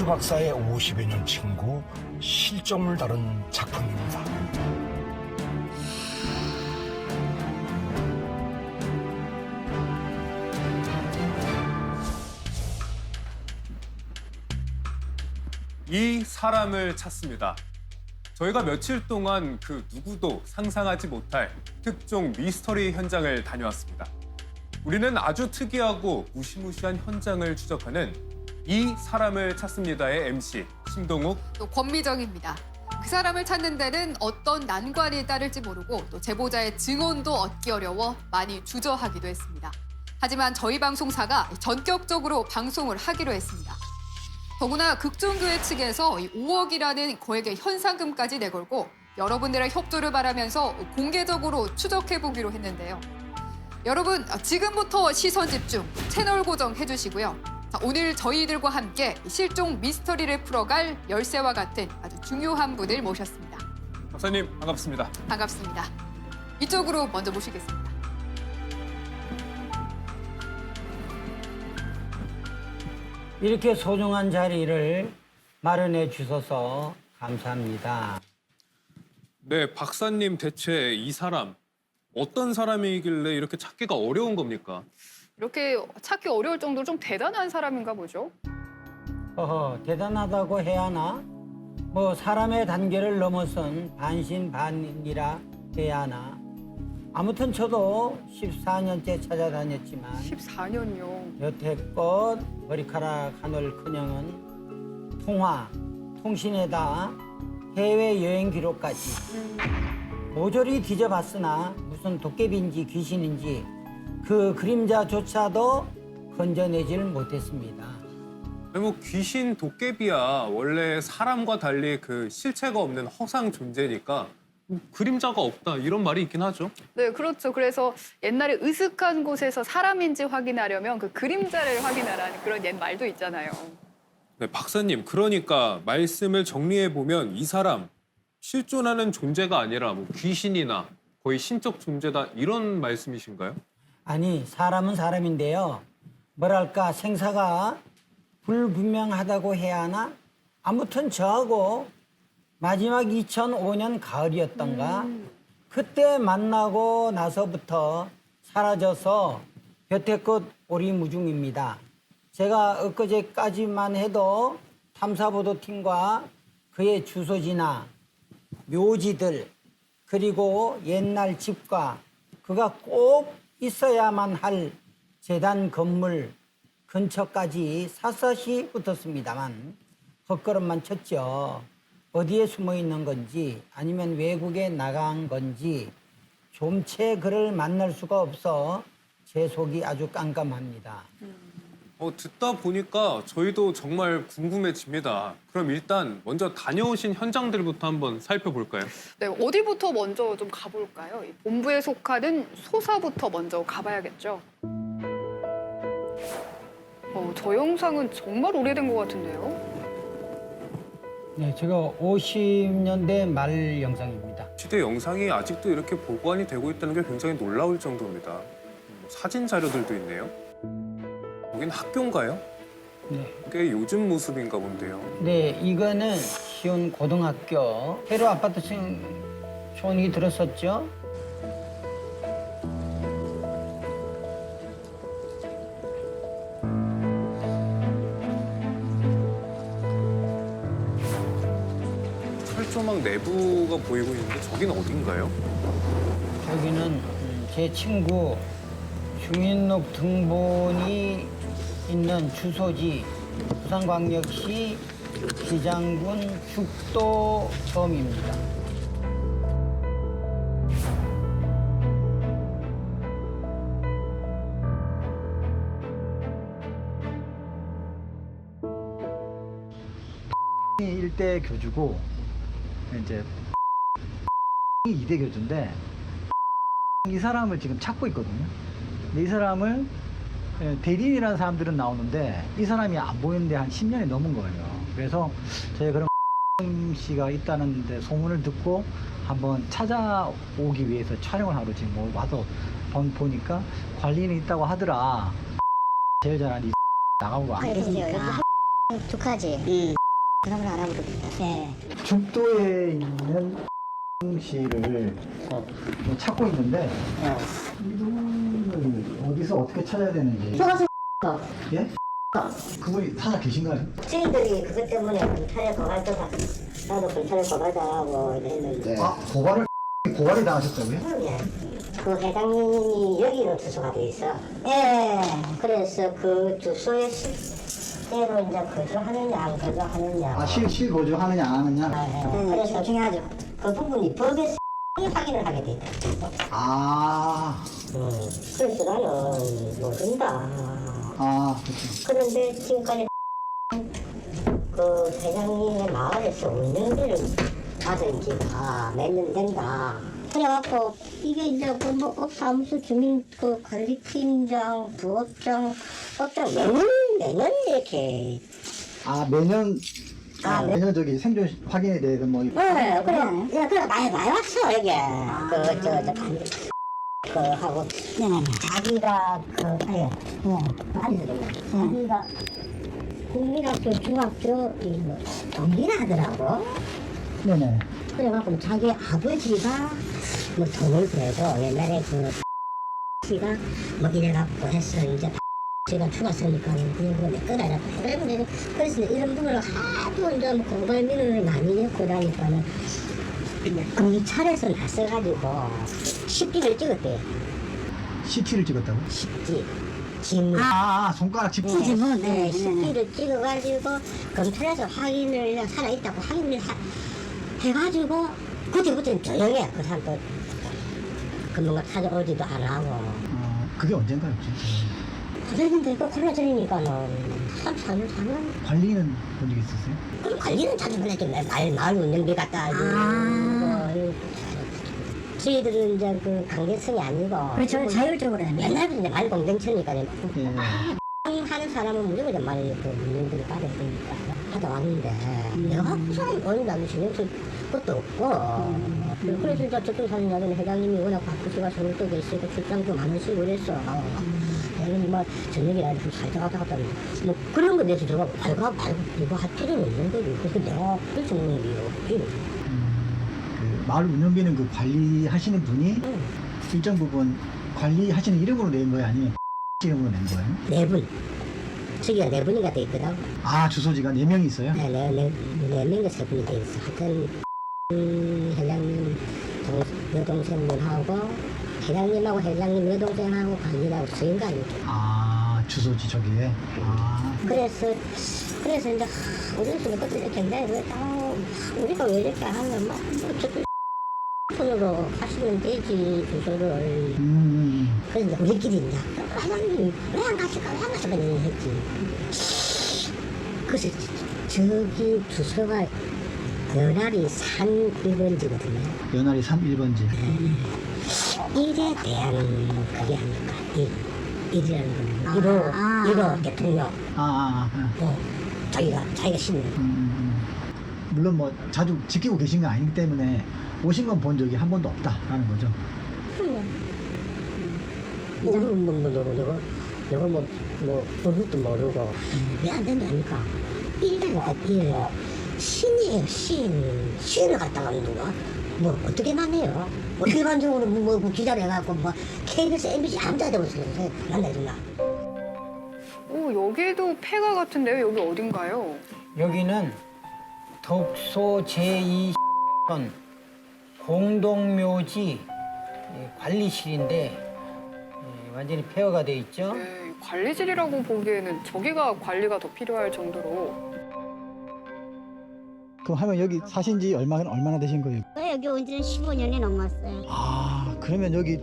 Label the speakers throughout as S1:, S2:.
S1: 이경주 박사의 50여 년 친구 실종을 다룬 작품입니다.
S2: 이 사람을 찾습니다. 저희가 며칠 동안 그 누구도 상상하지 못할 특종 미스터리 현장을 다녀왔습니다. 우리는 아주 특이하고 무시무시한 현장을 추적하는 이 사람을 찾습니다의 MC 심동욱,
S3: 또 권미정입니다. 그 사람을 찾는 데는 어떤 난관이 따를지 모르고 또 제보자의 증언도 얻기 어려워 많이 주저하기도 했습니다. 하지만 저희 방송사가 전격적으로 방송을 하기로 했습니다. 더구나 극중교회 측에서 5억이라는 거액의 현상금까지 내걸고 여러분들의 협조를 바라면서 공개적으로 추적해보기로 했는데요. 여러분, 지금부터 시선 집중, 채널 고정해 주시고요. 자, 오늘 저희들과 함께 실종 미스터리를 풀어갈 열쇠와 같은 아주 중요한 분을 모셨습니다.
S2: 박사님 반갑습니다.
S3: 반갑습니다. 이쪽으로 먼저 모시겠습니다.
S4: 이렇게 소중한 자리를 마련해 주셔서 감사합니다.
S2: 네, 박사님 대체 이 사람 어떤 사람이길래 이렇게 찾기가 어려운 겁니까?
S5: 이렇게 찾기 어려울 정도로 좀 대단한 사람인가 보죠.
S4: 대단하다고 해야 하나? 뭐 사람의 단계를 넘어선 반신반인이라 해야 하나? 아무튼 저도 14년째 찾아다녔지만
S5: 14년요.
S4: 여태껏 머리카락 하늘커녕은 통화, 통신에다 해외여행 기록까지 모조리 뒤져봤으나 무슨 도깨비인지 귀신인지 그 그림자조차도 건져내질 못했습니다.
S2: 아니, 뭐 귀신, 도깨비야 원래 사람과 달리 그 실체가 없는 허상 존재니까 그림자가 없다 이런 말이 있긴 하죠.
S5: 네, 그렇죠. 그래서 옛날에 으슥한 곳에서 사람인지 확인하려면 그 그림자를 확인하라는 그런 옛 말도 있잖아요.
S2: 네, 박사님 그러니까 말씀을 정리해 보면 이 사람 실존하는 존재가 아니라 뭐 귀신이나 거의 신적 존재다 이런 말씀이신가요?
S4: 아니, 사람은 사람인데요. 뭐랄까 생사가 불분명하다고 해야 하나? 아무튼 저하고 마지막 2005년 가을이었던가 그때 만나고 나서부터 사라져서 여태껏 오리무중입니다. 제가 엊그제까지만 해도 탐사보도팀과 그의 주소지나 묘지들 그리고 옛날 집과 그가 꼭 있어야만 할 재단 건물 근처까지 샅샅이 붙었습니다만 헛걸음만 쳤죠. 어디에 숨어 있는 건지 아니면 외국에 나간 건지 좀채 그를 만날 수가 없어 제 속이 아주 깜깜합니다.
S2: 듣다 보니까 저희도 정말 궁금해집니다. 그럼 일단 먼저 다녀오신 현장들부터 한번 살펴볼까요?
S5: 네, 어디부터 먼저 좀 가볼까요? 이 본부에 속하는 소사부터 먼저 가봐야겠죠. 저 영상은 정말 오래된 것 같은데요.
S4: 네, 제가 50년대 말 영상입니다.
S2: 시대 영상이 아직도 이렇게 보관이 되고 있다는 게 굉장히 놀라울 정도입니다. 사진 자료들도 있네요. 여긴 학교인가요?
S4: 네.
S2: 꽤 요즘 모습인가 본데요.
S4: 네, 이거는 시온 고등학교 새로 아파트 촌이 들었었죠.
S2: 철조망 내부가 보이고 있는데 저긴 어딘가요?
S4: 여기는 제 친구 주민록 등본이 있는 주소지 부산광역시 기장군 죽도섬입니다.
S6: 일대 교주고 이제 이대 교주인데 이 사람을 지금 찾고 있거든요. 근데 이 사람을 대리인이라는 사람들은 나오는데 이 사람이 안 보이는데 한 10년이 넘은 거예요. 그래서 저희가 그런 씨가 있다는데 소문을 듣고 한번 찾아오기 위해서 촬영을 하러 지금 와서 보니까 관리인이 있다고 하더라. 제일 잘하는 이 나가고 안 계시니까
S7: 조카지. 그런 걸 알아보겠다. 네.
S6: 죽도에 있는 씨를 찾고 있는데 이분을 어디서 어떻게 찾아야 되는지.
S7: 속아서
S6: 예? 그분이 살아 계신가요?
S7: 주인들이 그것 때문에 검찰에 고발도 받, 나도 검찰에 고발당하고 이랬는데.
S6: 아, 고발이 당하셨다고요?
S7: 예. 그 회장님이 여기로 주소가 돼 있어. 예. 그래서 그 주소에 실제로 이제 거주하느냐 안 거주하느냐.
S6: 아, 실거주하느냐 안 하느냐?
S7: 그래서 중요하죠. 그 부분이 법에서 확인을 하게 돼 있다.
S6: 아,
S7: 그래서 나는 모른다.
S6: 그렇죠.
S7: 그런데 지금까지 그 회장님의 마을에서 운영비를 받은 지가 몇 년 된다. 그래갖고 이게 이제 그뭐 업사무소 주민 그 관리팀장, 부업장, 업장 매년 이렇게.
S6: 아, 매년 매년 저기 생존 확인에 대해서 뭐
S7: 그래 많이 왔어 이게. 그 하고 자기가 자기가 국민학교 중학교 이거 동기라더라고.
S6: 네네.
S7: 그래갖고 자기 아버지가 뭐 돈을 그래도 옛날에 그 씨가 뭐 이래갖고 했어. 이제 씨가 죽었으니까 이거 내 거라고 그래서 이런 분을 하도 이제 뭐 고발 민원을 많이 했고 나니까는 검찰에서 나서가지고 식기를 찍었대.
S6: CT를 찍었다고?
S7: 식기 지문.
S6: 손가락 짚고.
S7: 네, 식기를 찍어가지고 검찰에서 확인을 살아있다고 확인을 해가지고 그때부터는 조용해. 그 사람도 그 뭔가 찾아오지도 안 하고.
S6: 그게 언젠가요, 혹시?
S7: 그랬는데 그 코로나 전이니까는 3년 4년.
S6: 관리는 본 적 있었어요?
S7: 그럼 관리는 자주 그랬죠. 마을 운영비 갖다 주고. 저희들은 이제 그 강제성이 아니고.
S8: 그렇죠. 자율적으로 하면.
S7: 옛날부터 이제 말 공동체니까
S6: 예.
S7: 하는 사람은 무조건 이제 말 그 운영비를 받아야 되니까 하다 왔는데 내가 무슨 어느 날도 신경 쓸 것도 없고. 그래서 이제 저쪽 사는 야는 회장님이 워낙 바쁘시고 서울 또 계시고 출장도 많으시고 그랬어. 회장님이 뭐 저녁이라 좀 살짝 왔다 갔다 뭐 그런 거 대해서 제가 말고 이거 할 필요는 없는 거지. 그래서 내가 할 수 있는 게 없지.
S6: 그 마을 운영비는 그 관리하시는 분이 일정 부분 관리하시는 이름으로 낸 거예요, 아니면 이름으로 낸 거예요?
S7: 네 분. 저기가 네 분이가 돼 있거든.
S6: 주소지가 4명이 있어요?
S7: 네 명과 세 분이 돼 있어. 하여튼 회장님 여동생분하고 회장님하고 회장님 여동생하고 관리하고 서인간이.
S6: 주소지 저기에.
S7: 그래서 이제 우리는 그것도 이렇게 했는데 우리가 왜 이렇게 하면 뭐 저쪽 손으로 하시면 되지 주소를. 그래서 이제 우리끼리 이제 회장님 왜 안 가실까 했지. 그래서 저기 주소가 연합이 3-1번지거든요.
S6: 연합이 3-1번지.
S7: 일에 대한 그게 아닐까. 일이라는 거는 1호 대통령. 자기가 신는.
S6: 물론 뭐 자주 지키고 계신 건 아니기 때문에 오신 건 본 적이 한 번도 없다라는 거죠. 이거 뭐 그것도 모르고 왜 안 된다니까. 일이라니까 일. 신이에요, 신을 갖다가 누가 뭐 어떻게 만해요? 일반적으로 뭐 기자를 해갖고 뭐 KBS, MBC 아무데나 되고 만나준다.
S5: 오, 여기도 폐가 같은데요? 여기 어딘가요?
S4: 여기는 독소 제2선 공동묘지 관리실인데 완전히 폐허가 돼 있죠.
S5: 네, 관리질이라고 보기에는 저기가 관리가 더 필요할 정도로.
S6: 그럼 하면 여기 사신 지 얼마나 되신 거예요?
S8: 여기 온 지는 15년이 넘었어요.
S6: 그러면 여기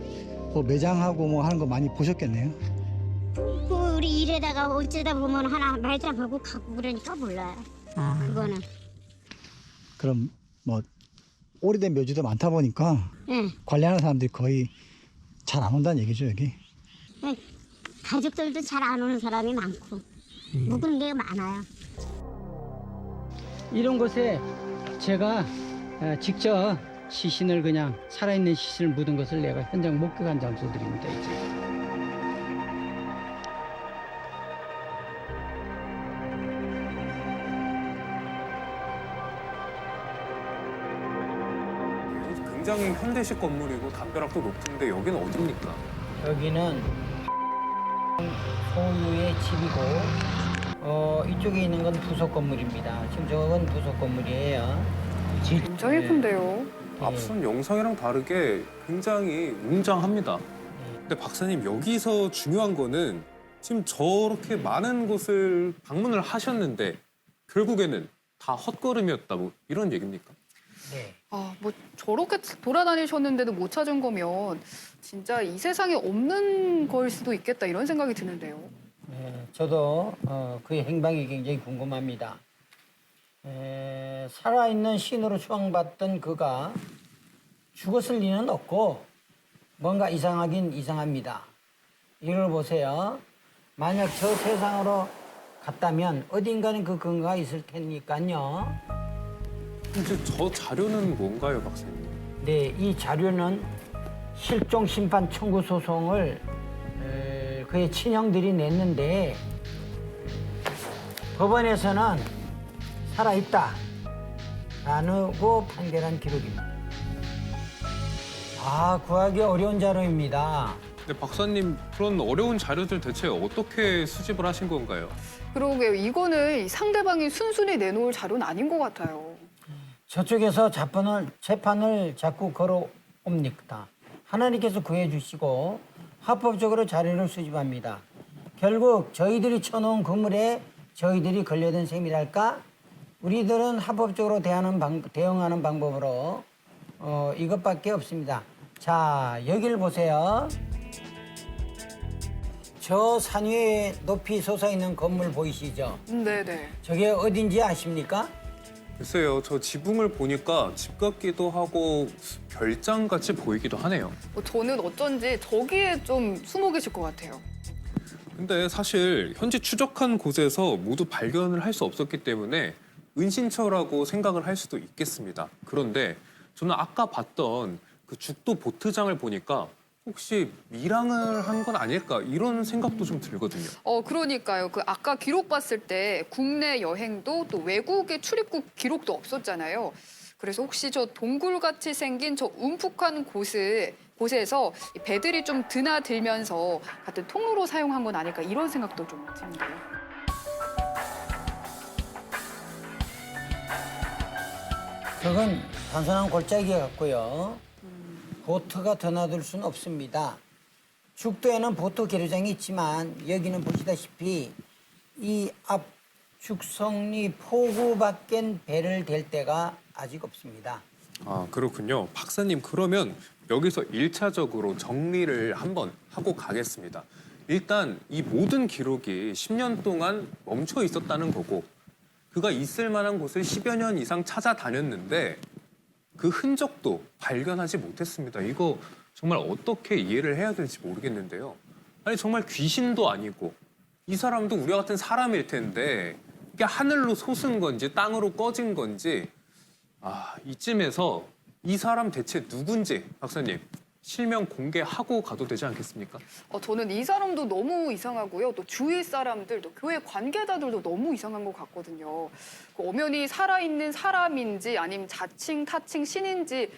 S6: 뭐 매장하고 뭐 하는 거 많이 보셨겠네요?
S8: 우리 일에다가 어쩌다 보면 하나 말장하고 가고 그러니까 몰라요. 그거는.
S6: 그럼 뭐 오래된 묘지도 많다 보니까
S8: 예.
S6: 관리하는 사람들이 거의 잘 안 온다는 얘기죠, 여기?
S8: 가족들도 잘 안 오는 사람이 많고 묵은 게 많아요.
S4: 이런 곳에 제가 직접 시신을 그냥 살아있는 시신을 묻은 것을 내가 현장 목격한 장소들입니다. 이제.
S2: 굉장히 현대식 건물이고 담벼락도 높은데 여기는 어디입니까?
S4: 여기는 소유의 집이고 이쪽에 있는 건 부속 건물입니다. 지금 저건 부속 건물이에요.
S5: 굉장히 큰데요.
S2: 앞선 영상이랑 다르게 굉장히 웅장합니다. 근데 박사님 여기서 중요한 거는 지금 저렇게 많은 곳을 방문을 하셨는데 결국에는 다 헛걸음이었다 뭐 이런 얘기입니까?
S4: 네.
S5: 뭐 저렇게 돌아다니셨는데도 못 찾은 거면 진짜 이 세상에 없는 걸 수도 있겠다 이런 생각이 드는데요.
S4: 저도 그의 행방이 굉장히 궁금합니다. 살아있는 신으로 추앙받던 그가 죽었을 리는 없고 뭔가 이상하긴 이상합니다. 이걸 보세요. 만약 저 세상으로 갔다면 어딘가는 그 근거가 있을 테니까요.
S2: 근데 저 자료는 뭔가요, 박사님?
S4: 네, 이 자료는 실종 심판 청구 소송을 그의 친형들이 냈는데 법원에서는 살아있다 라고 판결한 기록입니다. 구하기 어려운 자료입니다.
S2: 근데 박사님 그런 어려운 자료들 대체 어떻게 수집을 하신 건가요?
S5: 그러게요. 이거는 상대방이 순순히 내놓을 자료는 아닌 것 같아요.
S4: 저쪽에서 재판을 자꾸 걸어옵니다. 하나님께서 구해주시고 합법적으로 자료를 수집합니다. 결국 저희들이 쳐놓은 그물에 저희들이 걸려든 셈이랄까? 우리들은 합법적으로 대응하는 방법으로 이것밖에 없습니다. 자, 여기를 보세요. 저 산 위에 높이 솟아있는 건물 보이시죠?
S5: 네네.
S4: 저게 어딘지 아십니까?
S2: 글쎄요, 저 지붕을 보니까 집 같기도 하고 별장 같이 보이기도 하네요.
S5: 저는 어쩐지 저기에 좀 숨어 계실 것 같아요.
S2: 근데 사실 현재 추적한 곳에서 모두 발견을 할 수 없었기 때문에 은신처라고 생각을 할 수도 있겠습니다. 그런데 저는 아까 봤던 그 죽도 보트장을 보니까 혹시 밀항을 한 건 아닐까 이런 생각도 좀 들거든요.
S5: 그러니까요. 그 아까 기록 봤을 때 국내 여행도 또 외국의 출입국 기록도 없었잖아요. 그래서 혹시 저 동굴같이 생긴 저 움푹한 곳에서 이 배들이 좀 드나들면서 같은 통로로 사용한 건 아닐까 이런 생각도 좀 드는데요.
S4: 그건 단순한 골짜기 같고요. 보트가 드나들 수는 없습니다. 죽도에는 보트 계류장이 있지만 여기는 보시다시피 이 앞 죽성리 포구 밖엔 배를 댈 데가 아직 없습니다.
S2: 그렇군요. 박사님, 그러면 여기서 1차적으로 정리를 한번 하고 가겠습니다. 일단 이 모든 기록이 10년 동안 멈춰 있었다는 거고 그가 있을 만한 곳을 10여 년 이상 찾아다녔는데 그 흔적도 발견하지 못했습니다. 이거 정말 어떻게 이해를 해야 될지 모르겠는데요. 아니 정말 귀신도 아니고 이 사람도 우리와 같은 사람일 텐데 이게 하늘로 솟은 건지 땅으로 꺼진 건지 이쯤에서 이 사람 대체 누군지 박사님 실명 공개하고 가도 되지 않겠습니까?
S5: 저는 이 사람도 너무 이상하고요. 또 주위 사람들, 또 교회 관계자들도 너무 이상한 것 같거든요. 그 엄연히 살아있는 사람인지 아니면 자칭, 타칭, 신인지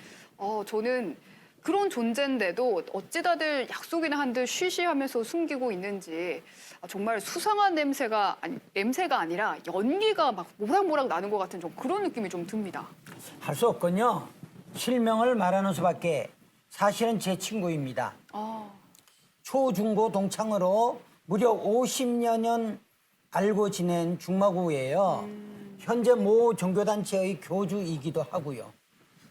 S5: 저는 그런 존재인데도 어찌 다들 약속이나 한 듯 쉬쉬하면서 숨기고 있는지 정말 수상한 냄새가 아니라 연기가 막 모락모락 나는 것 같은 좀 그런 느낌이 좀 듭니다.
S4: 할 수 없군요. 실명을 말하는 수밖에. 사실은 제 친구입니다. 초중고 동창으로 무려 50여 년 알고 지낸 중마고예요. 현재 모 종교단체의 교주이기도 하고요.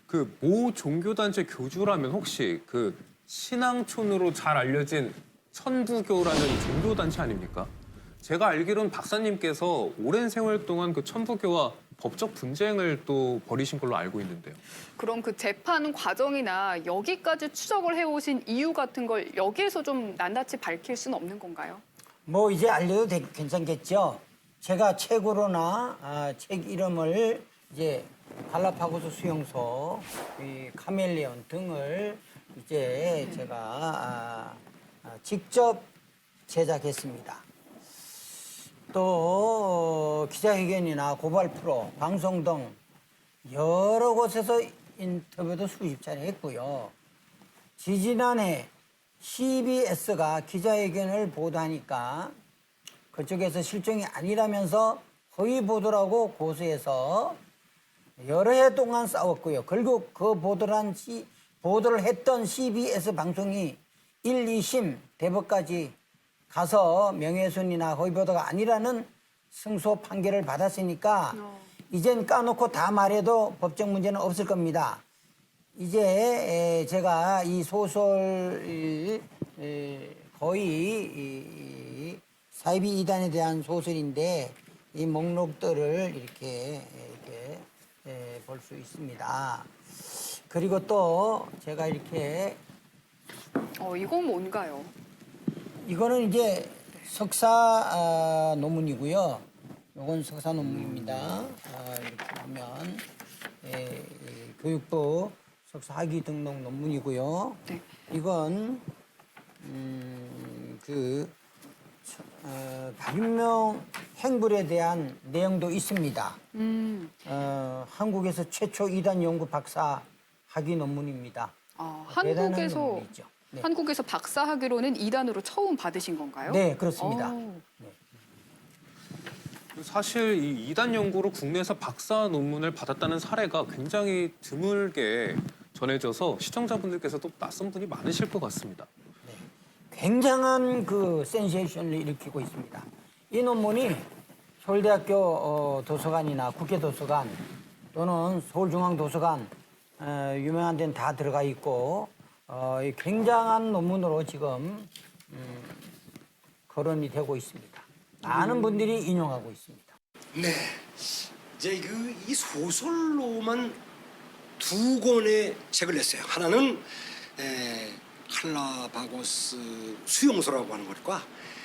S2: 그 모 종교단체 교주라면 혹시 그 신앙촌으로 잘 알려진 천부교라는 종교단체 아닙니까? 제가 알기로는 박사님께서 오랜 세월 동안 그 천부교와 법적 분쟁을 또 벌이신 걸로 알고 있는데요.
S5: 그럼 그 재판 과정이나 여기까지 추적을 해오신 이유 같은 걸 여기에서 좀 낱낱이 밝힐 수는 없는 건가요?
S4: 뭐 이제 알려도 괜찮겠죠. 제가 책으로나 책 이름을 이제 갈라파고스 수용소, 이 카멜레온 등을 이제 제가 직접 제작했습니다. 또 기자회견이나 고발 프로, 방송 등 여러 곳에서
S9: 인터뷰도 수십 차례 했고요. 지지난해 CBS가 기자회견을 보도하니까 그쪽에서 실종이 아니라면서 허위 보도라고 고소해서 여러 해 동안 싸웠고요. 결국 그 보도를 했던 CBS 방송이 1, 2심 대법까지 가서 명예훼손이나 허위 보도가 아니라는 승소 판결을 받았으니까 이젠 까놓고 다 말해도 법적 문제는 없을 겁니다. 이제 제가 이 소설 거의 사이비 이단에 대한 소설인데 이 목록들을 이렇게 볼 수 있습니다. 그리고 또 제가 이렇게
S5: 이건 뭔가요?
S9: 이거는 이제 석사 논문이고요. 이건 석사 논문입니다. 이렇게 보면 교육부 석사 학위 등록 논문이고요.
S5: 네.
S9: 이건 박윤명 행불에 대한 내용도 있습니다. 한국에서 최초 이단 연구 박사 학위 논문입니다. 대단한
S5: 한국에서
S9: 논문이죠. 네.
S5: 한국에서 박사 학위로는 2단으로 처음 받으신 건가요?
S9: 네, 그렇습니다.
S5: 네.
S2: 사실 이 2단 연구로 국내에서 박사 논문을 받았다는 사례가 굉장히 드물게 전해져서 시청자분들께서도 낯선 분이 많으실 것 같습니다.
S9: 굉장한 그 센세이션을 일으키고 있습니다. 이 논문이 서울대학교 도서관이나 국회도서관 또는 서울중앙도서관 유명한 데는 다 들어가 있고 굉장한 논문으로 지금 거론이 되고 있습니다. 많은 분들이 인용하고 있습니다.
S10: 네, 이제 이 소설로만 2권의 책을 냈어요. 하나는 칼라바고스 수용소라고 하는 것과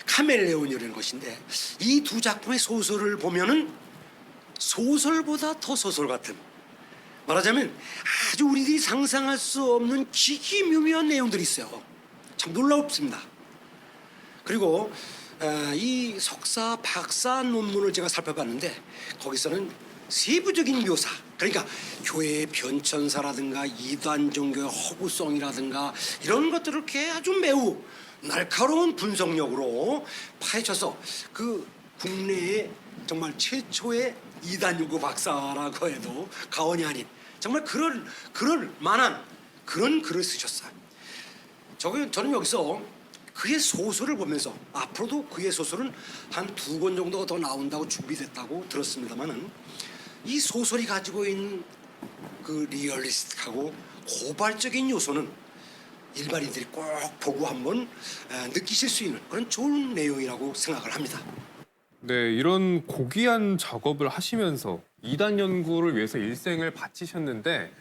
S10: 카멜레온이라는 것인데 이 두 작품의 소설을 보면은 소설보다 더 소설 같은, 말하자면 아주 우리들이 상상할 수 없는 기기묘묘한 내용들이 있어요. 참 놀랍습니다. 그리고 이 석사, 박사 논문을 제가 살펴봤는데 거기서는 세부적인 묘사, 그러니까 교회의 변천사라든가 이단 종교의 허구성이라든가 이런 것들을 이렇게 아주 매우 날카로운 분석력으로 파헤쳐서 그 국내의 정말 최초의 이단 연구 박사라고 해도 과언이 아닌 정말 그럴 만한 그런 글을 쓰셨어요. 저는 여기서 그의 소설을 보면서 앞으로도 그의 소설은 한 2권 정도가 더 나온다고 준비됐다고 들었습니다만은 이 소설이 가지고 있는 그 리얼리스틱하고 고발적인 요소는 일반인들이 꼭 보고 한번 느끼실 수 있는 그런 좋은 내용이라고 생각을 합니다.
S2: 네, 이런 고귀한 작업을 하시면서 2단 연구를 위해서 일생을 바치셨는데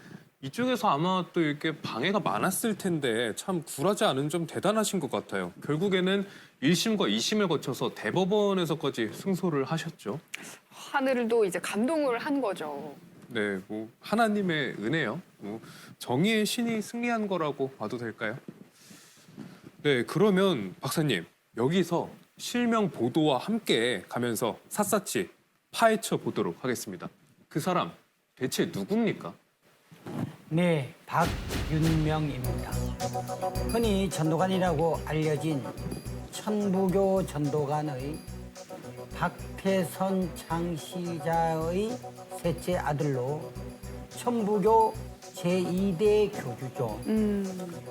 S2: 이쪽에서 아마 또 이렇게 방해가 많았을 텐데 참 굴하지 않은 점 대단하신 것 같아요. 결국에는 1심과 2심을 거쳐서 대법원에서까지 승소를 하셨죠.
S5: 하늘도 이제 감동을 한 거죠.
S2: 네, 뭐 하나님의 은혜요. 뭐 정의의 신이 승리한 거라고 봐도 될까요? 네, 그러면 박사님 여기서 실명 보도와 함께 가면서 샅샅이 파헤쳐 보도록 하겠습니다. 그 사람 대체 누굽니까?
S9: 네, 박윤명입니다. 흔히 전도관이라고 알려진 천부교 전도관의 박태선 창시자의 셋째 아들로 천부교 제2대 교주죠.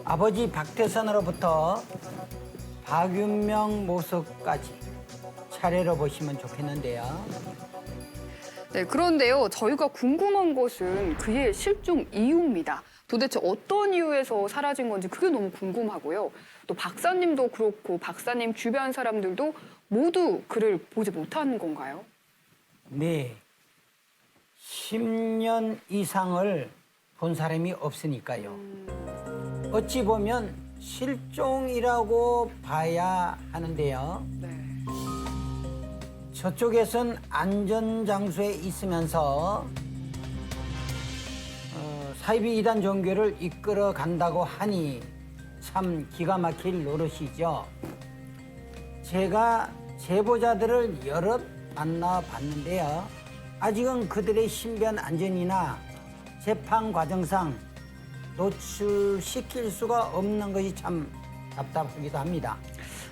S9: 아버지 박태선으로부터 박윤명 모습까지 차례로 보시면 좋겠는데요.
S5: 네, 그런데요, 저희가 궁금한 것은 그의 실종 이유입니다. 도대체 어떤 이유에서 사라진 건지 그게 너무 궁금하고요. 또 박사님도 그렇고 박사님 주변 사람들도 모두 그를 보지 못한 건가요?
S9: 네, 10년 이상을 본 사람이 없으니까요. 어찌 보면 실종이라고 봐야 하는데요.
S5: 네.
S9: 저쪽에선 안전장소에 있으면서 사이비 이단 종교를 이끌어 간다고 하니 참 기가 막힐 노릇이죠. 제가 제보자들을 여럿 만나봤는데요. 아직은 그들의 신변 안전이나 재판 과정상 노출시킬 수가 없는 것이 참 답답하기도 합니다.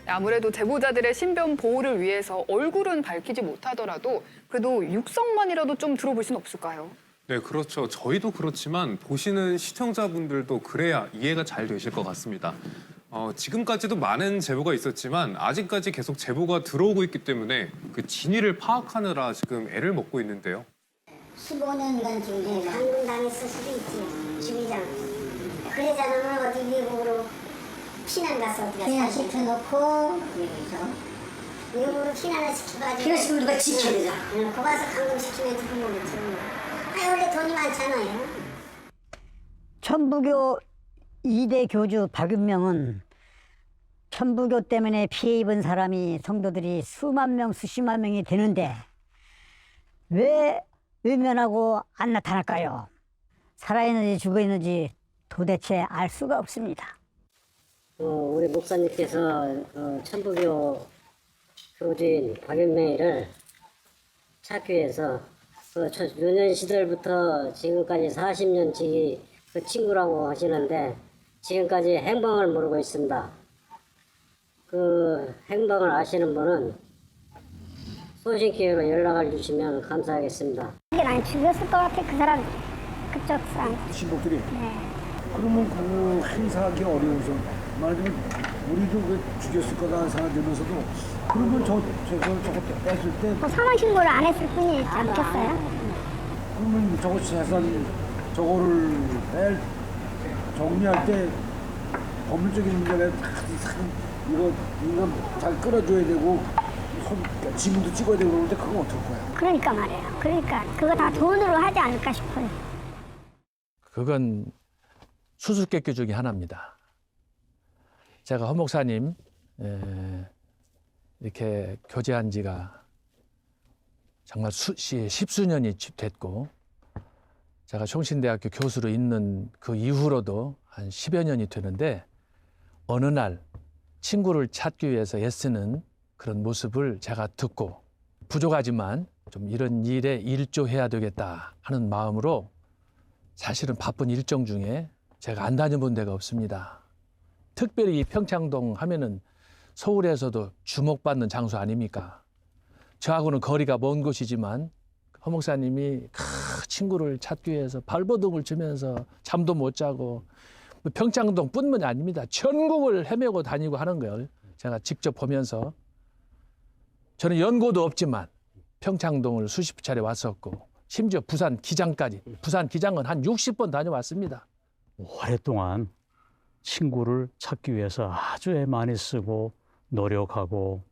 S5: 아무래도 제보자들의 신변 보호를 위해서 얼굴은 밝히지 못하더라도 그래도 육성만이라도 좀 들어볼 수는 없을까요?
S2: 네, 그렇죠. 저희도 그렇지만 보시는 시청자분들도 그래야 이해가 잘 되실 것 같습니다. 지금까지도 많은 제보가 있었지만 아직까지 계속 제보가 들어오고 있기 때문에 그 진위를 파악하느라 지금 애를 먹고 있는데요.
S8: 15년간 지금 감금당했을 수도 있지. 주의장. 그러지 않으면 어디 미국으로 피난 가서 어디가 피난시켜놓고 미국으로 피난을 시켜가지고 피난시키면 누가 지켜야 되잖아. 거 가서 감금시키면 누구 모르지. 원래 돈이 많잖아요.
S7: 천부교 2대 교주 박윤명은 천부교 때문에 피해 입은 사람이 성도들이 수만 명, 수십만 명이 되는데 왜 외면하고 안 나타날까요? 살아있는지 죽어있는지 도대체 알 수가 없습니다. 우리 목사님께서 천부교 교주인 박윤명이를 찾기 위해서 유년 시절부터 지금까지 40년치 그 친구라고 하시는데 지금까지 행방을 모르고 있습니다. 그 행방을 아시는 분은 소식 기회로 연락을 주시면 감사하겠습니다.
S8: 이게 많이 죽였을 것 같아, 그 사람, 그쪽 사람.
S11: 신복들이?
S8: 네.
S11: 그러면 그 행사하기 어려워서 말하자면 우리도 그 죽였을 거다 생각되면서도 그러면 저거 뺐을 때
S8: 사망 신고를 안 했을 뿐이지 않겠어요?
S11: 그러면 저거 재산 저거를 정리할 때 법률적인 문제가 이거 인간 잘 끌어줘야 되고 지문도 찍어야 되고 그러는데 그건 어떨 거야?
S8: 그러니까 말이에요. 그러니까 그거 다 돈으로 하지 않을까 싶어요.
S12: 그건 수수께끼 중에 하나입니다. 제가 허 목사님 이렇게 교제한 지가 정말 십수년이 됐고 제가 총신대학교 교수로 있는 그 이후로도 한 10여 년이 되는데 어느 날 친구를 찾기 위해서 애쓰는 그런 모습을 제가 듣고 부족하지만 좀 이런 일에 일조해야 되겠다 하는 마음으로 사실은 바쁜 일정 중에 제가 안 다녀본 데가 없습니다. 특별히 이 평창동 하면은 서울에서도 주목받는 장소 아닙니까? 저하고는 거리가 먼 곳이지만 허 목사님이 친구를 찾기 위해서 발버둥을 치면서 잠도 못 자고 평창동뿐만이 아닙니다. 전국을 헤매고 다니고 하는 걸 제가 직접 보면서 저는 연고도 없지만 평창동을 수십 차례 왔었고 심지어 부산 기장까지 부산 기장은 한 60번 다녀왔습니다.
S13: 오랫동안 친구를 찾기 위해서 아주 애 많이 쓰고 노력하고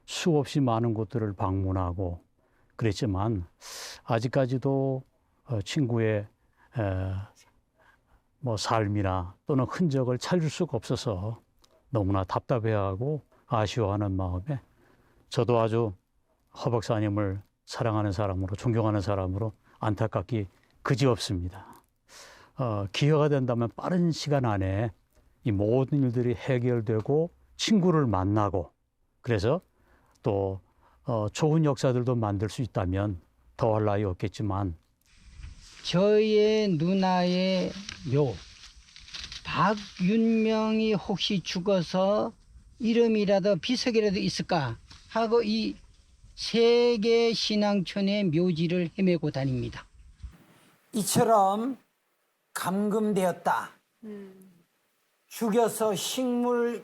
S13: 수없이 많은 곳들을 방문하고 그랬지만 아직까지도 친구의 삶이나 또는 흔적을 찾을 수가 없어서 너무나 답답해하고 아쉬워하는 마음에 저도 아주 허 박사님을 사랑하는 사람으로 존경하는 사람으로 안타깝기 그지없습니다. 기회가 된다면 빠른 시간 안에 이 모든 일들이 해결되고 친구를 만나고 그래서 또 좋은 역사들도 만들 수 있다면 더할 나위 없겠지만
S4: 저의 누나의 묘 박윤명이 혹시 죽어서 이름이라도 비석이라도 있을까 하고 이 세계 신앙촌의 묘지를 헤매고 다닙니다.
S9: 이처럼 감금되었다. 죽여서 식물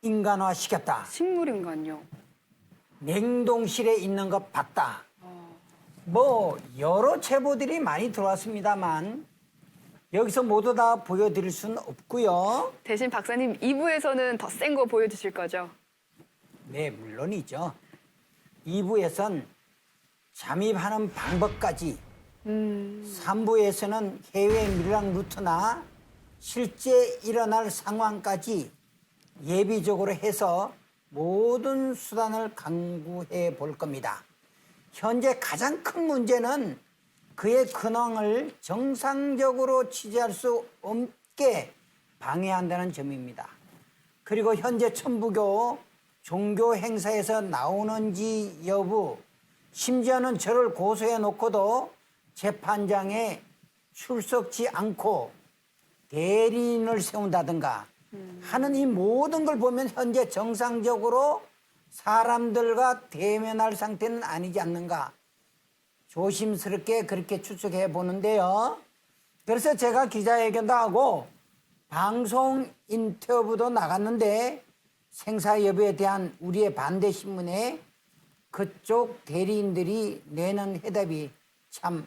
S9: 인간화시켰다.
S5: 식물 인간요?
S9: 냉동실에 있는 것 봤다. 뭐 여러 제보들이 많이 들어왔습니다만 여기서 모두 다 보여드릴 수는 없고요.
S5: 대신 박사님 2부에서는 더 센 거 보여주실 거죠?
S9: 네, 물론이죠. 2부에선 잠입하는 방법까지 3부에서는 해외 밀락 루트나 실제 일어날 상황까지 예비적으로 해서 모든 수단을 강구해 볼 겁니다. 현재 가장 큰 문제는 그의 근황을 정상적으로 취재할 수 없게 방해한다는 점입니다. 그리고 현재 천부교 종교 행사에서 나오는지 여부, 심지어는 저를 고소해 놓고도 재판장에 출석지 않고 대리인을 세운다든가 하는 이 모든 걸 보면 현재 정상적으로 사람들과 대면할 상태는 아니지 않는가. 조심스럽게 그렇게 추측해 보는데요. 그래서 제가 기자회견도 하고 방송 인터뷰도 나갔는데 생사 여부에 대한 우리의 반대 신문에 그쪽 대리인들이 내는 해답이 참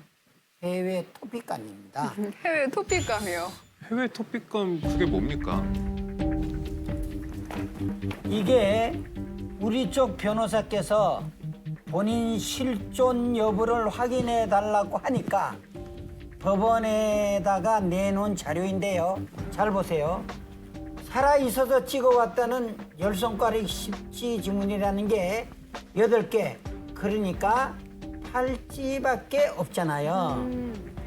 S9: 해외 토픽감입니다.
S5: 해외 토픽감이요.
S2: 해외 토픽감 그게 뭡니까?
S9: 이게 우리 쪽 변호사께서 본인 실존 여부를 확인해 달라고 하니까 법원에다가 내놓은 자료인데요. 잘 보세요. 살아있어서 찍어왔다는 10손가락 십지 지문이라는 게 8개. 그러니까 팔찌밖에 없잖아요.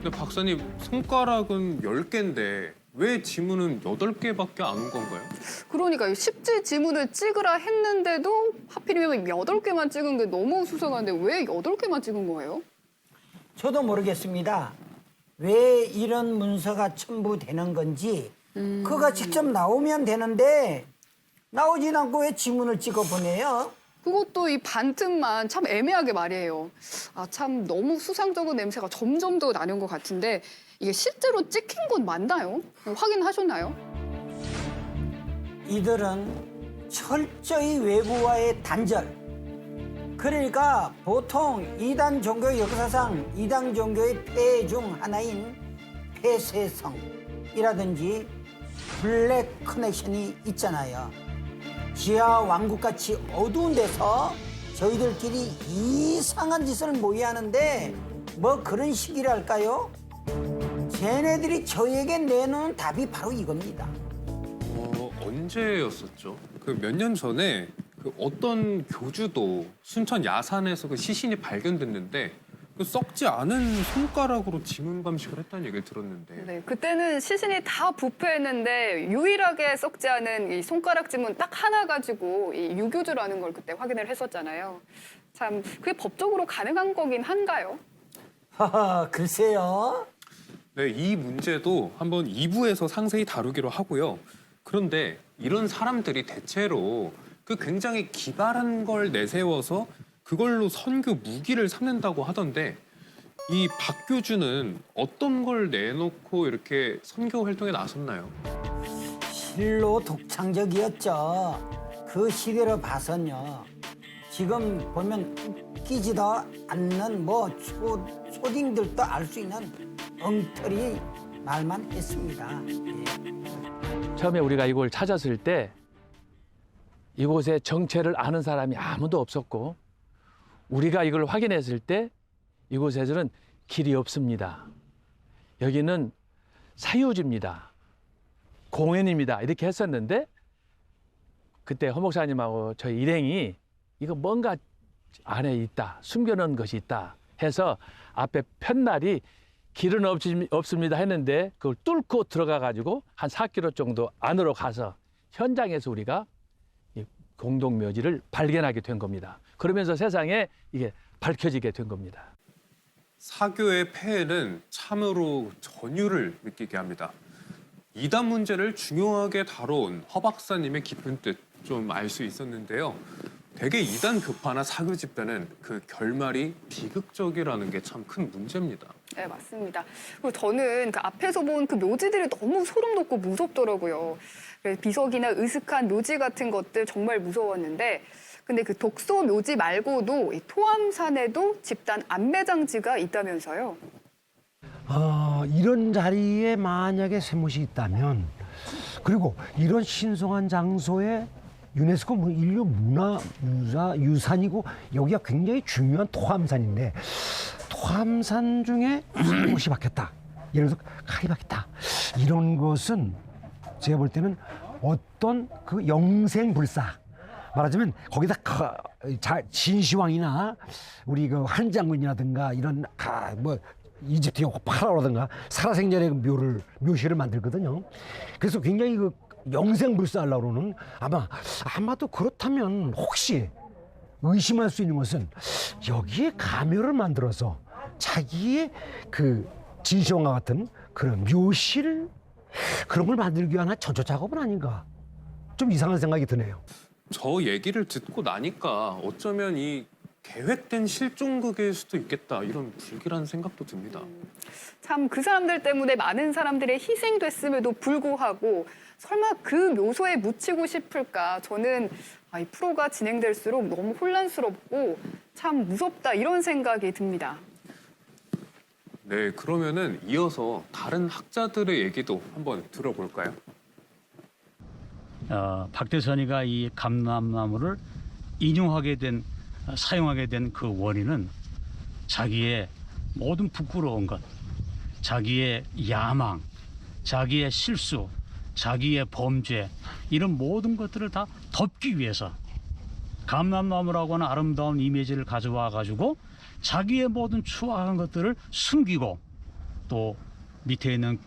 S2: 근데 박사님 손가락은 10개인데 왜 지문은 8개밖에 안 온 건가요?
S5: 그러니까 이 십지 지문을 찍으라 했는데도 하필이면 8개만 찍은 게 너무 수상한데 왜 8개만 찍은 거예요?
S9: 저도 모르겠습니다. 왜 이런 문서가 첨부되는 건지 그가 직접 나오면 되는데 나오진 않고 왜 지문을 찍어 보내요?
S5: 그것도 이 반틈만 참 애매하게 말이에요. 아, 참 너무 수상쩍은 냄새가 점점 더 나는 것 같은데 이게 실제로 찍힌 건 맞나요? 확인하셨나요?
S9: 이들은 철저히 외부와의 단절. 그러니까 보통 이단 종교 역사상 이단 종교의 폐해 중 하나인 폐쇄성이라든지 블랙 커넥션이 있잖아요. 지하 왕국같이 어두운 데서 저희들끼리 이상한 짓을 모의하는데 뭐 그런 시기랄까요? 쟤네들이 저에게 내놓은 답이 바로 이겁니다.
S2: 언제였었죠? 그 몇 년 전에 그 어떤 교주도 순천 야산에서 그 시신이 발견됐는데 그 썩지 않은 손가락으로 지문 감식을 했다는 얘기를 들었는데.
S5: 네, 그때는 시신이 다 부패했는데 유일하게 썩지 않은 이 손가락 지문 딱 하나 가지고 이 유교주라는 걸 그때 확인을 했었잖아요. 참 그게 법적으로 가능한 거긴 한가요?
S9: 하하, 글쎄요.
S2: 네, 이 문제도 한번 2부에서 상세히 다루기로 하고요. 그런데 이런 사람들이 대체로 그 굉장히 기발한 걸 내세워서 그걸로 선교 무기를 삼는다고 하던데 이 박 교주는 어떤 걸 내놓고 이렇게 선교 활동에 나섰나요?
S9: 실로 독창적이었죠. 그 시대로 봐선요. 지금 보면 웃기지도 않는 뭐 초딩들도 알 수 있는 엉터리 말만 했습니다. 예.
S12: 처음에 우리가 이걸 찾았을 때 이곳의 정체를 아는 사람이 아무도 없었고 우리가 이걸 확인했을 때 이곳에서는 길이 없습니다. 여기는 사유지입니다. 공연입니다. 이렇게 했었는데 그때 허 목사님하고 저희 일행이 이거 뭔가 안에 있다, 숨겨놓은 것이 있다 해서 앞에 편날이 길은 없습니다 했는데 그걸 뚫고 들어가가지고 한 4km 정도 안으로 가서 현장에서 우리가 이 공동묘지를 발견하게 된 겁니다. 그러면서 세상에 이게 밝혀지게 된 겁니다.
S2: 사교의 폐해는 참으로 전율을 느끼게 합니다. 이단 문제를 중요하게 다뤄온 허 박사님의 깊은 뜻 좀 알 수 있었는데요. 대개 이단 교파나 사교 집단은 그 결말이 비극적이라는 게 참 큰 문제입니다.
S5: 네, 맞습니다. 그리고 저는 그 앞에서 본 그 묘지들이 너무 소름 돋고 무섭더라고요. 비석이나 으슥한 묘지 같은 것들 정말 무서웠는데 근데 그 독소 묘지 말고도 이 토암산에도 집단 안매장지가 있다면서요?
S10: 이런 자리에 만약에 쇠못이 있다면 그리고 이런 신성한 장소에 유네스코 인류 문화유산이고 여기가 굉장히 중요한 토암산인데 토암산 중에 쇠못이 박혔다. 예를 들어서 칼이 박혔다. 이런 것은 제가 볼 때는 어떤 그 영생불사 말하자면 거기다 진시황이나 우리 그 한장군이라든가 이런 뭐 이집트의 파라오라든가 살아생전의 묘시를 만들거든요. 그래서 굉장히 그 영생불사하려고 그러는 아마도 그렇다면 혹시 의심할 수 있는 것은 여기에 가묘를 만들어서 자기의 그 진시황과 같은 그런 묘실 그런 걸 만들기 위한 전조 작업은 아닌가. 좀 이상한 생각이 드네요.
S2: 저 얘기를 듣고 나니까 어쩌면 이 계획된 실종극일 수도 있겠다 이런 불길한 생각도 듭니다.
S5: 참 그 사람들 때문에 많은 사람들이 희생됐음에도 불구하고 설마 그 묘소에 묻히고 싶을까? 저는 이 프로가 진행될수록 너무 혼란스럽고 참 무섭다 이런 생각이 듭니다.
S2: 네, 그러면은 이어서 다른 학자들의 얘기도 한번 들어볼까요?
S13: 박대선이가 이 감람나무를 사용하게 된 그 원인은 자기의 모든 부끄러운 것, 자기의 야망, 자기의 실수, 자기의 범죄 이런 모든 것들을 다 덮기 위해서 감람나무라고 하는 아름다운 이미지를 가져와 가지고 자기의 모든 추악한 것들을 숨기고 또 밑에 있는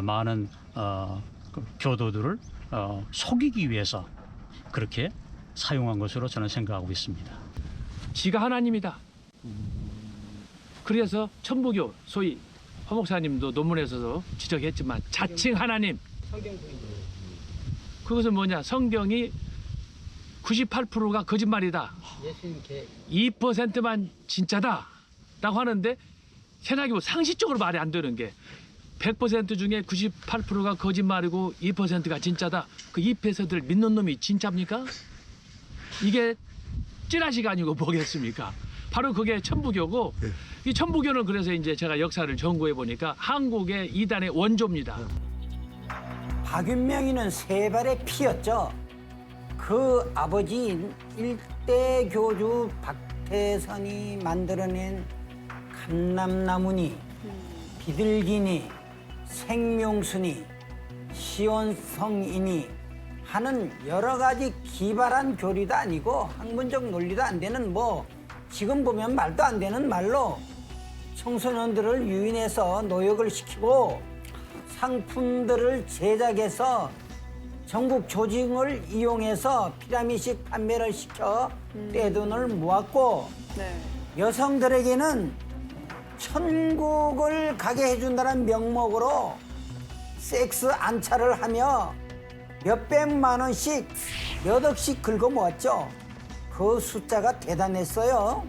S13: 많은 그 교도들을 속이기 위해서 그렇게 사용한 것으로 저는 생각하고 있습니다.
S12: 지가 하나님이다. 그래서 천부교, 소위 허 목사님도 논문에서도 지적했지만 자칭 하나님. 그것은 뭐냐? 성경이 98%가 거짓말이다. 2%만 진짜다. 라고 하는데 생각해보면 상식적으로 말이 안 되는 게 100% 중에 98%가 거짓말이고 2%가 진짜다. 그 2%를 믿는 놈이 진짜입니까? 이게 찌라시가 아니고 뭐겠습니까? 바로 그게 천부교고 이 천부교는 그래서 이제 제가 역사를 연구해 보니까 한국의 이단의 원조입니다.
S9: 박윤명이는 세 발의 피였죠. 그 아버지인 일대 교주 박태선이 만들어낸 감람나무니 비둘기니 생명수니 시온성이니 하는 여러 가지 기발한 교리도 아니고 학문적 논리도 안 되는 뭐 지금 보면 말도 안 되는 말로 청소년들을 유인해서 노역을 시키고 상품들을 제작해서 전국 조직을 이용해서 피라미식 판매를 시켜 떼돈을 모았고
S5: 네.
S9: 여성들에게는 천국을 가게 해준다는 명목으로 섹스 안차를 하며 몇백만 원씩 몇 억씩 긁어 모았죠. 그 숫자가 대단했어요.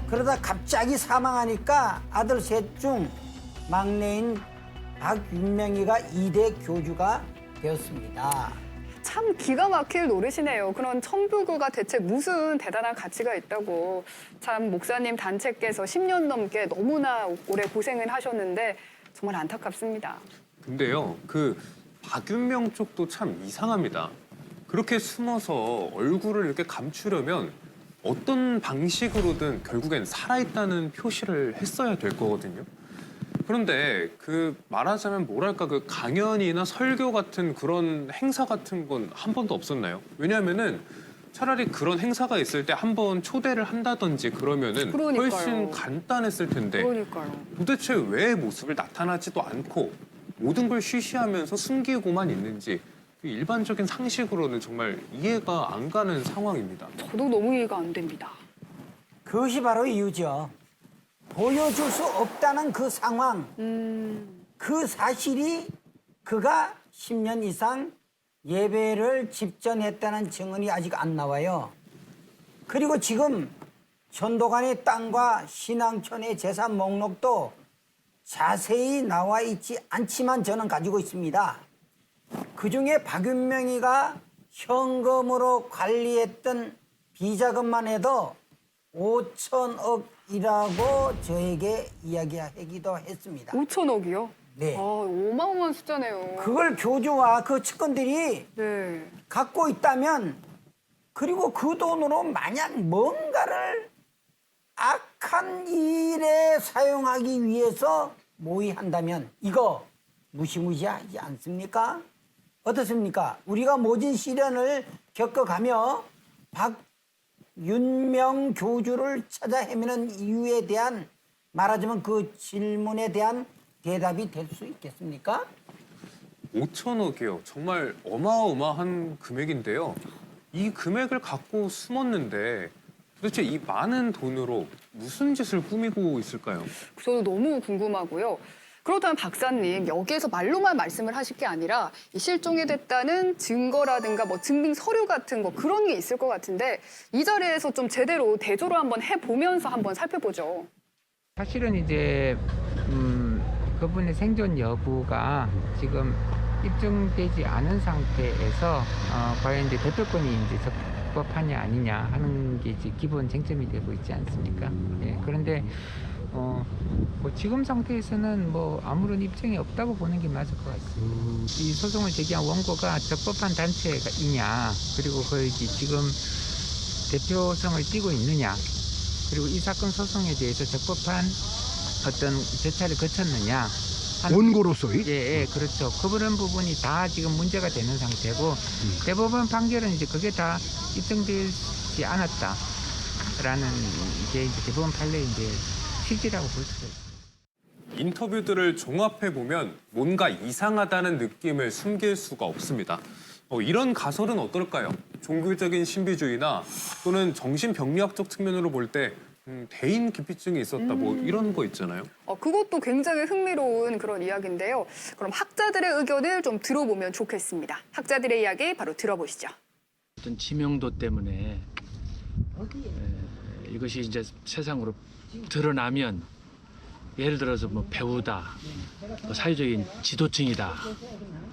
S9: 그러다 갑자기 사망하니까 아들 셋 중 막내인 박윤명이가 2대 교주가 되었습니다.
S5: 참 기가 막힐 노릇이네요. 그런 천부교가 대체 무슨 대단한 가치가 있다고. 참 목사님 단체께서 10년 넘게 너무나 오래 고생을 하셨는데 정말 안타깝습니다.
S2: 근데요, 그 박윤명 쪽도 참 이상합니다. 그렇게 숨어서 얼굴을 이렇게 감추려면 어떤 방식으로든 결국엔 살아있다는 표시를 했어야 될 거거든요. 그런데 그 말하자면 뭐랄까 그 강연이나 설교 같은 그런 행사 같은 건 한 번도 없었나요? 왜냐하면은 차라리 그런 행사가 있을 때 한 번 초대를 한다든지 그러면은
S5: 그러니까요.
S2: 훨씬 간단했을 텐데
S5: 그러니까요.
S2: 도대체 왜 모습을 나타나지도 않고 모든 걸 쉬쉬하면서 숨기고만 있는지 일반적인 상식으로는 정말 이해가 안 가는 상황입니다.
S5: 저도 너무 이해가 안 됩니다.
S9: 그것이 바로 이유죠. 보여줄 수 없다는 그 상황, 그 사실이 그가 10년 이상 예배를 집전했다는 증언이 아직 안 나와요. 그리고 지금 전도관의 땅과 신앙촌의 재산 목록도 자세히 나와 있지 않지만 저는 가지고 있습니다. 그중에 박윤명이가 현금으로 관리했던 비자금만 해도 5천억이라고 저에게 이야기하기도 했습니다.
S5: 5천억이요?
S9: 네.
S5: 어마어마한 숫자네요.
S9: 그걸 교주와 그 측근들이
S5: 네.
S9: 갖고 있다면 그리고 그 돈으로 만약 뭔가를 악한 일에 사용하기 위해서 모의한다면 이거 무시무시하지 않습니까? 어떻습니까? 우리가 모진 시련을 겪어가며 박윤명 교주를 찾아 헤매는 이유에 대한 말하자면 그 질문에 대한 대답이 될 수 있겠습니까?
S2: 5천억이요. 정말 어마어마한 금액인데요. 이 금액을 갖고 숨었는데 도대체 이 많은 돈으로 무슨 짓을 꾸미고 있을까요?
S5: 저도 너무 궁금하고요. 그렇다면 박사님, 여기에서 말로만 말씀을 하실 게 아니라 이 실종이 됐다는 증거라든가 뭐 증빙 서류 같은 거 그런 게 있을 것 같은데 이 자리에서 좀 제대로 대조를 한번 해보면서 한번 살펴보죠.
S14: 사실은 이제 그분의 생존 여부가 지금 입증되지 않은 상태에서 과연 이제 대표권이 이제 적법하냐 아니냐 하는 게 이제 기본 쟁점이 되고 있지 않습니까? 예, 그런데 뭐 지금 상태에서는 뭐 아무런 입증이 없다고 보는 게 맞을 것 같습니다. 이 소송을 제기한 원고가 적법한 단체가 있냐, 그리고 거기 지금 대표성을 띠고 있느냐, 그리고 이 사건 소송에 대해서 적법한 어떤 절차를 거쳤느냐.
S11: 원고로서의?
S14: 예, 그렇죠. 그런 부분이 다 지금 문제가 되는 상태고 대법원 판결은 이제 그게 다 입증되지 않았다라는 게 이제 대법원 판례의 이제 실질이라고 볼 수가 있습니다.
S2: 인터뷰들을 종합해 보면 뭔가 이상하다는 느낌을 숨길 수가 없습니다. 이런 가설은 어떨까요? 종교적인 신비주의나 또는 정신병리학적 측면으로 볼 때 대인 기피증이 있었다 뭐 이런 거 있잖아요.
S5: 그것도 굉장히 흥미로운 그런 이야기인데요. 그럼 학자들의 의견을 좀 들어보면 좋겠습니다. 학자들의 이야기 바로 들어보시죠.
S12: 어떤 지명도 때문에 이것이 이제 세상으로 드러나면 예를 들어서 뭐 배우다, 뭐 사회적인 지도층이다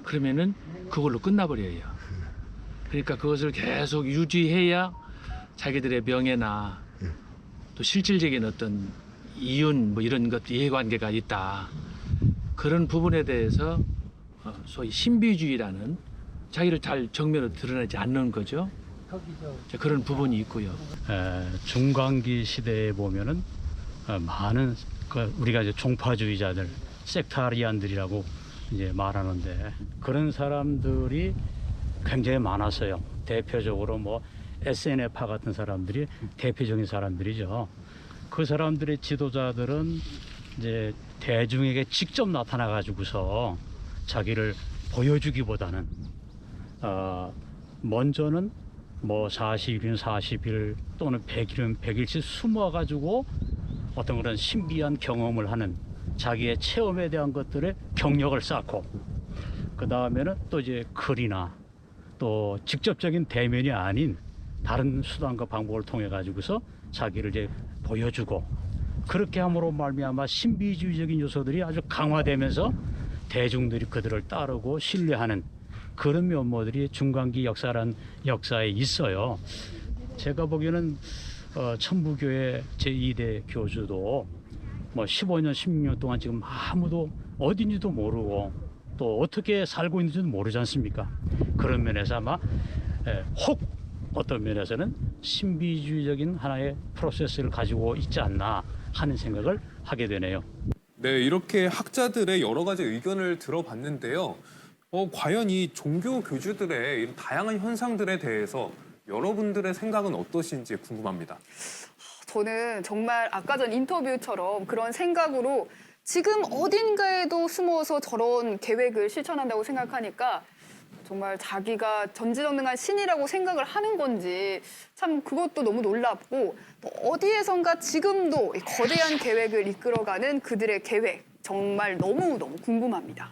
S12: 그러면은 그걸로 끝나버려요. 그러니까 그것을 계속 유지해야 자기들의 명예나 또 실질적인 어떤 이윤 뭐 이런 것 이해관계가 있다. 그런 부분에 대해서 소위 신비주의라는 자기를 잘 정면으로 드러내지 않는 거죠. 그런 부분이 있고요.
S13: 중간기 시대에 보면은 많은 우리가 이제 종파주의자들, 섹타리안들이라고 이제 말하는데 그런 사람들이 굉장히 많았어요. 대표적으로 뭐 SNF파 같은 사람들이 대표적인 사람들이죠. 그 사람들의 지도자들은 이제 대중에게 직접 나타나 가지고서 자기를 보여주기보다는 먼저는 뭐 40일이면 40일 또는 100일이면 100일씩 숨어 가지고 어떤 그런 신비한 경험을 하는 자기의 체험에 대한 것들의 경력을 쌓고 그 다음에는 또 이제 글이나 또 직접적인 대면이 아닌 다른 수단과 방법을 통해 가지고서 자기를 이제 보여주고 그렇게 함으로 말미암아 신비주의적인 요소들이 아주 강화되면서 대중들이 그들을 따르고 신뢰하는 그런 면모들이 중간기 역사란 역사에 있어요. 제가 보기에는 천부교회 제2대 교주도 뭐 15년, 16년 동안 지금 아무도 어딘지도 모르고 또 어떻게 살고 있는지도 모르지 않습니까? 그런 면에서 아마 혹 어떤 면에서는 신비주의적인 하나의 프로세스를 가지고 있지 않나 하는 생각을 하게 되네요.
S2: 네, 이렇게 학자들의 여러 가지 의견을 들어봤는데요. 과연 이 종교 교주들의 이런 다양한 현상들에 대해서 여러분들의 생각은 어떠신지 궁금합니다.
S5: 저는 정말 아까 전 인터뷰처럼 그런 생각으로 지금 어딘가에도 숨어서 저런 계획을 실천한다고 생각하니까 정말 자기가 전지전능한 신이라고 생각을 하는 건지 참 그것도 너무 놀랍고 또 어디에선가 지금도 이 거대한 계획을 이끌어가는 그들의 계획 정말 너무너무 궁금합니다.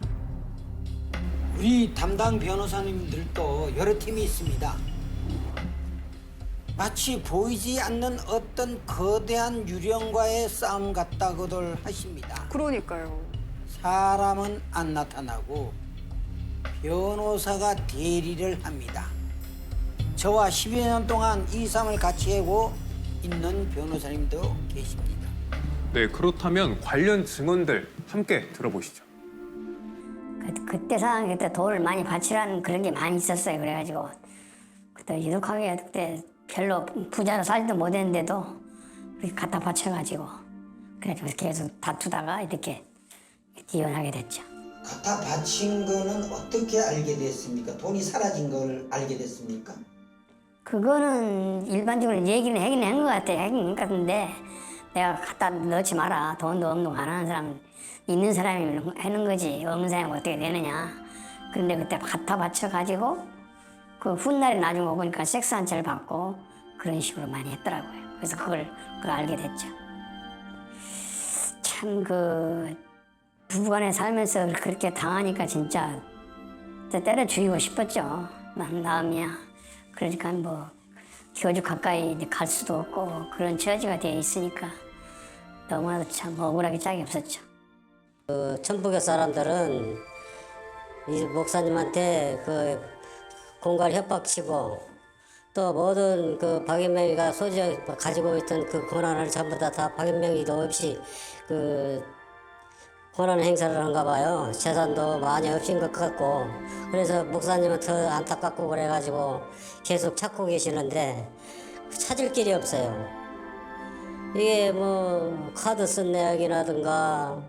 S9: 우리 담당 변호사님들도 여러 팀이 있습니다. 마치 보이지 않는 어떤 거대한 유령과의 싸움 같다고들 하십니다.
S5: 그러니까요.
S9: 사람은 안 나타나고 변호사가 대리를 합니다. 저와 10여 년 동안 이 싸움을 같이 하고 있는 변호사님도 계십니다.
S2: 네, 그렇다면 관련 증언들 함께 들어보시죠.
S7: 그때 상황 그때 돈을 많이 바치라는 그런 게 많이 있었어요. 그래가지고 그때 유독하게 그때 별로 부자로 살지도 못했는데도 그렇게 갖다 바쳐가지고 그래서 계속 다투다가 이렇게 이혼하게 됐죠.
S9: 갖다 바친 거는 어떻게 알게 됐습니까? 돈이 사라진 걸 알게 됐습니까?
S7: 그거는 일반적으로 얘기는 하긴 한 것 같아요. 하긴 것 같은데 내가 갖다 넣지 마라. 돈도 운동 안 하는 사람 있는 사람이 하는 거지 없는 사람이 어떻게 되느냐. 그런데 그때 갖다 바쳐가지고 그 훗날에 나중에 보니까 섹스 한 차를 받고 그런 식으로 많이 했더라고요. 그래서 그걸 알게 됐죠. 참
S8: 부부간에 살면서 그렇게 당하니까 진짜 때려 죽이고 싶었죠. 마음이야. 그러니까 뭐 교주 가까이 이제 갈 수도 없고 그런 처지가 되어 있으니까 너무나도 참 억울하게 짝이 없었죠.
S7: 그 천부교 사람들은 이 목사님한테 그 공갈 협박치고 또 모든 그 박인명이가 소지 가지고 있던 그 권한을 전부 다 박인명이도 없이 그 권한 행사를 한가 봐요. 재산도 많이 없인 것 같고 그래서 목사님은 더 안타깝고 그래가지고 계속 찾고 계시는데 찾을 길이 없어요. 이게 뭐 카드 쓴 내역이라든가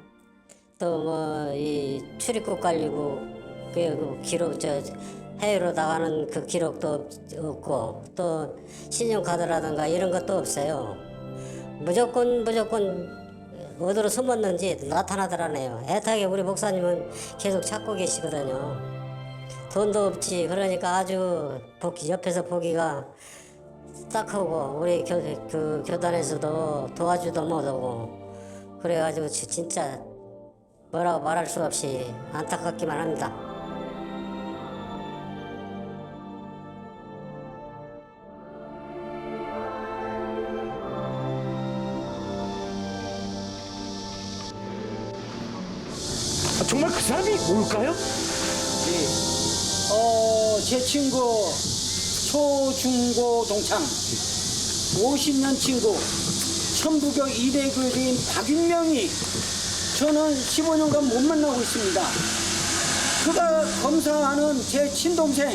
S7: 또 뭐 이 출입국 관리고 그 기록 해외로 나가는 그 기록도 없고 또 신용카드라든가 이런 것도 없어요. 무조건 어디로 숨었는지 나타나더라네요. 애타게 우리 목사님은 계속 찾고 계시거든요. 돈도 없지. 그러니까 아주 옆에서 보기가 딱하고 우리 그 교단에서도 도와주도 못하고 그래가지고 진짜 뭐라고 말할 수 없이 안타깝기만 합니다.
S1: 정말 그 사람이 뭘까요?
S9: 제 친구 초중고 동창 50년 친구 천부교 2대 교주인 박윤명이 저는 15년간 못 만나고 있습니다. 그가 검사하는 제 친동생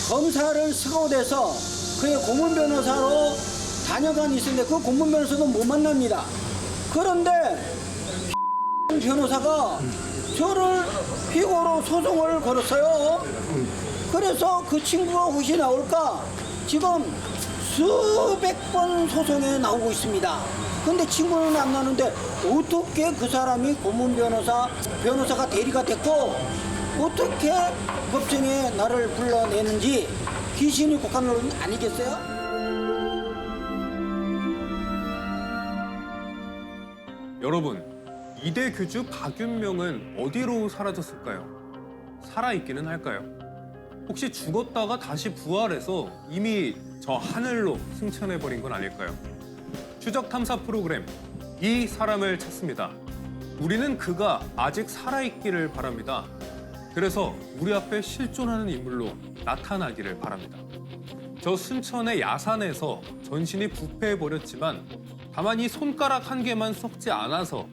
S9: 검사를 스카우트해서 그의 고문 변호사로 다녀간 있었는데 그 고문 변호사도 못 만납니다. 그런데 변호사가 저를 피고로 소송을 걸었어요. 그래서 그 친구가 혹시 나올까 지금 수백 번 소송에 나오고 있습니다. 근데 친구는 안 나오는데 어떻게 그 사람이 고문 변호사가 대리가 됐고 어떻게 법정에 나를 불러내는지 귀신이 곡한 노릇 아니겠어요?
S2: 여러분, 이대 교주 박윤명은 어디로 사라졌을까요? 살아있기는 할까요? 혹시 죽었다가 다시 부활해서 이미 저 하늘로 승천해버린 건 아닐까요? 추적 탐사 프로그램 이 사람을 찾습니다. 우리는 그가 아직 살아있기를 바랍니다. 그래서 우리 앞에 실존하는 인물로 나타나기를 바랍니다. 저 순천의 야산에서 전신이 부패해버렸지만 다만 이 손가락 한 개만 썩지 않아서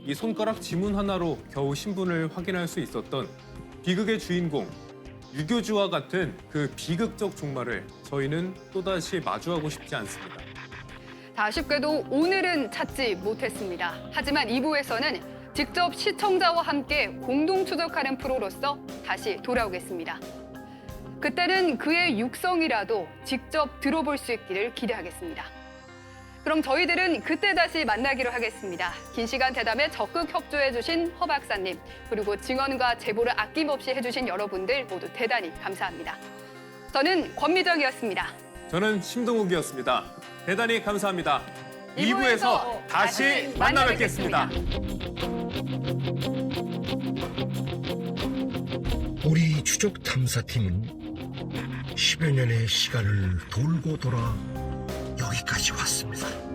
S2: 이 손가락 지문 하나로 겨우 신분을 확인할 수 있었던 비극의 주인공 유교주와 같은 그 비극적 종말을 저희는 또다시 마주하고 싶지 않습니다.
S5: 아쉽게도 오늘은 찾지 못했습니다. 하지만 2부에서는 직접 시청자와 함께 공동 추적하는 프로로서 다시 돌아오겠습니다. 그때는 그의 육성이라도 직접 들어볼 수 있기를 기대하겠습니다. 그럼 저희들은 그때 다시 만나기로 하겠습니다. 긴 시간 대담에 적극 협조해주신 허 박사님, 그리고 증언과 제보를 아낌없이 해주신 여러분들 모두 대단히 감사합니다. 저는 권미정이었습니다.
S2: 저는 심동욱이었습니다. 대단히 감사합니다. 2부에서 다시 만나 뵙겠습니다.
S1: 우리 추적 탐사팀은 10여 년의 시간을 돌고 돌아 여기까지 왔습니다.